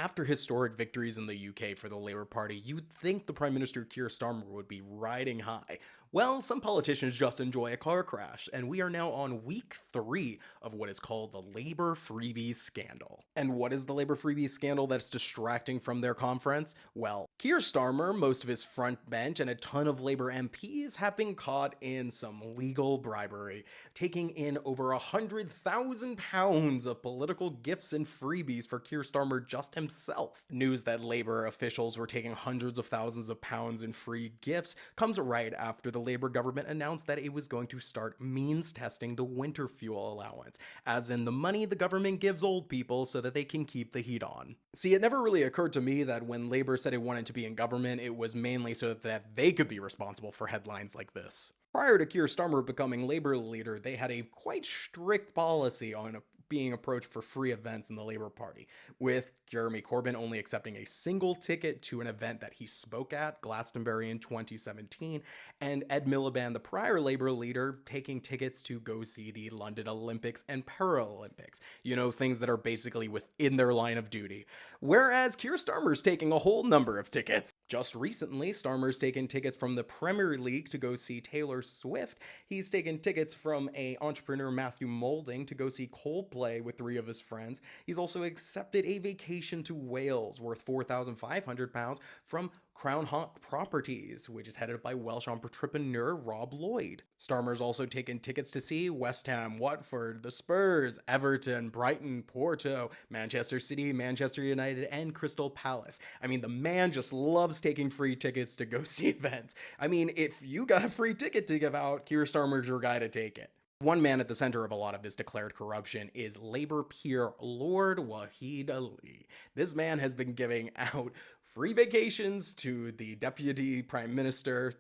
After historic victories in the UK for the Labour Party, you'd think the Prime Minister Keir Starmer would be riding high. Well, some politicians just enjoy a car crash, and we are now on week 3 of what is called the Labour Freebies scandal. And what is the Labour Freebies scandal that's distracting from their conference? Well, Keir Starmer, most of his front bench, and a ton of Labour MPs have been caught in some legal bribery, taking in over £100,000 of political gifts and freebies for Keir Starmer just himself. News that Labour officials were taking hundreds of thousands of pounds in free gifts comes right after the Labour government announced that it was going to start means testing the winter fuel allowance, as in the money the government gives old people so that they can keep the heat on. See, it never really occurred to me that when Labour said it wanted to be in government, it was mainly so that they could be responsible for headlines like this. Prior to Keir Starmer becoming Labour leader, they had a quite strict policy on being approached for free events in the Labour Party, with Jeremy Corbyn only accepting a single ticket to an event that he spoke at, Glastonbury in 2017, and Ed Miliband, the prior Labour leader, taking tickets to go see the London Olympics and Paralympics. You know, things that are basically within their line of duty. Whereas Keir Starmer's taking a whole number of tickets. Just recently, Starmer's taken tickets from the Premier League to go see Taylor Swift. He's taken tickets from entrepreneur Matthew Moulding to go see Coldplay with 3 of his friends. He's also accepted a vacation to Wales worth £4,500 from Crown Hawk Properties, which is headed by Welsh entrepreneur Rob Lloyd. Starmer's also taken tickets to see West Ham, Watford, the Spurs, Everton, Brighton, Porto, Manchester City, Manchester United, and Crystal Palace. I mean, the man just loves taking free tickets to go see events. I mean, if you got a free ticket to give out, Keir Starmer's your guy to take it. One man at the center of a lot of this declared corruption is Labour peer Lord Wahid Ali. This man has been giving out free vacations to the Deputy Prime Minister,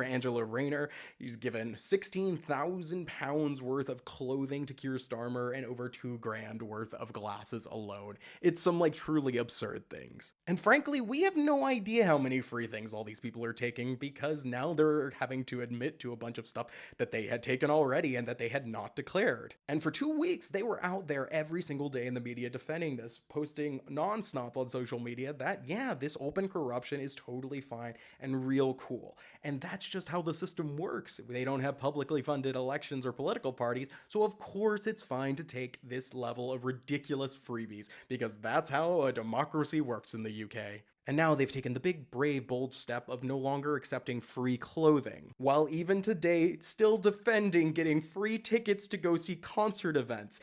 Angela Rayner. He's given £16,000 worth of clothing to Keir Starmer and over $2,000 worth of glasses alone. It's some truly absurd things. And frankly, we have no idea how many free things all these people are taking, because now they're having to admit to a bunch of stuff that they had taken already and that they had not declared. And for 2 weeks, they were out there every single day in the media defending this, posting nonstop on social media that, yeah, this open corruption is totally fine and real cool. And that's just how the system works. They don't have publicly funded elections or political parties, so of course it's fine to take this level of ridiculous freebies, because that's how a democracy works in the UK. And now they've taken the big, brave, bold step of no longer accepting free clothing, while even today still defending getting free tickets to go see concert events.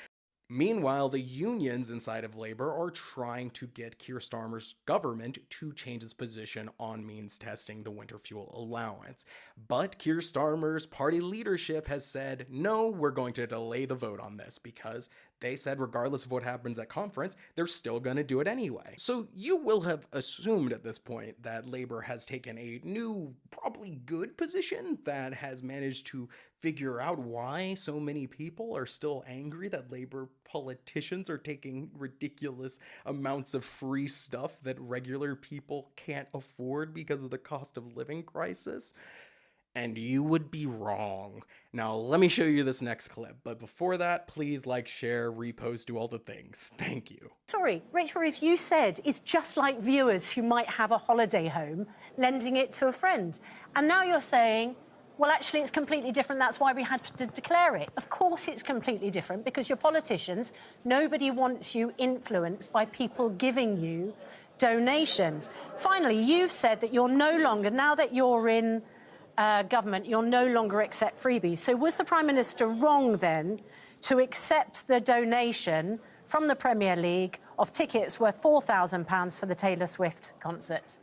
Meanwhile, the unions inside of Labour are trying to get Keir Starmer's government to change its position on means testing the winter fuel allowance. But Keir Starmer's party leadership has said, no, we're going to delay the vote on this, because they said regardless of what happens at conference, they're still going to do it anyway. So you will have assumed at this point that Labour has taken a new, probably good position that has managed to figure out why so many people are still angry that Labour politicians are taking ridiculous amounts of free stuff that regular people can't afford because of the cost of living crisis. And you would be wrong. Now, let me show you this next clip. But before that, please like, share, repost, do all the things. Thank you. Sorry, Rachel, if you said it's just like viewers who might have a holiday home, lending it to a friend. And now you're saying, well, actually, it's completely different. That's why we had to declare it. Of course it's completely different, because you're politicians. Nobody wants you influenced by people giving you donations. Finally, you've said that you're no longer, now that you're in government, you'll no longer accept freebies. So was the Prime Minister wrong then to accept the donation from the Premier League of tickets worth £4,000 for the Taylor Swift concert?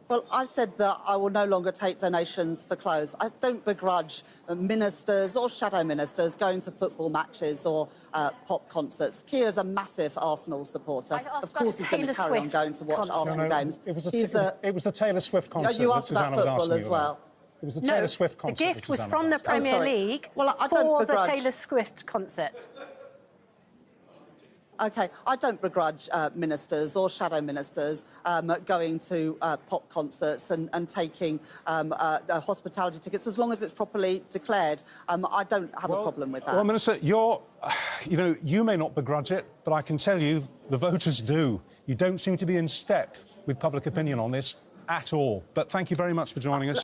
Well, I've said that I will no longer take donations for clothes. I don't begrudge ministers or shadow ministers going to football matches or pop concerts. Keir is a massive Arsenal supporter. Of course he's going to carry on going to watch Arsenal games. It was the Taylor Swift concert. You asked about football as well. It was the Taylor Swift concert. The gift was from the Premier League for the Taylor Swift concert. OK, I don't begrudge ministers or shadow ministers going to pop concerts and taking hospitality tickets, as long as it's properly declared. I don't have a problem with that. Well, Minister, you may not begrudge it, but I can tell you the voters do. You don't seem to be in step with public opinion on this at all. But thank you very much for joining us.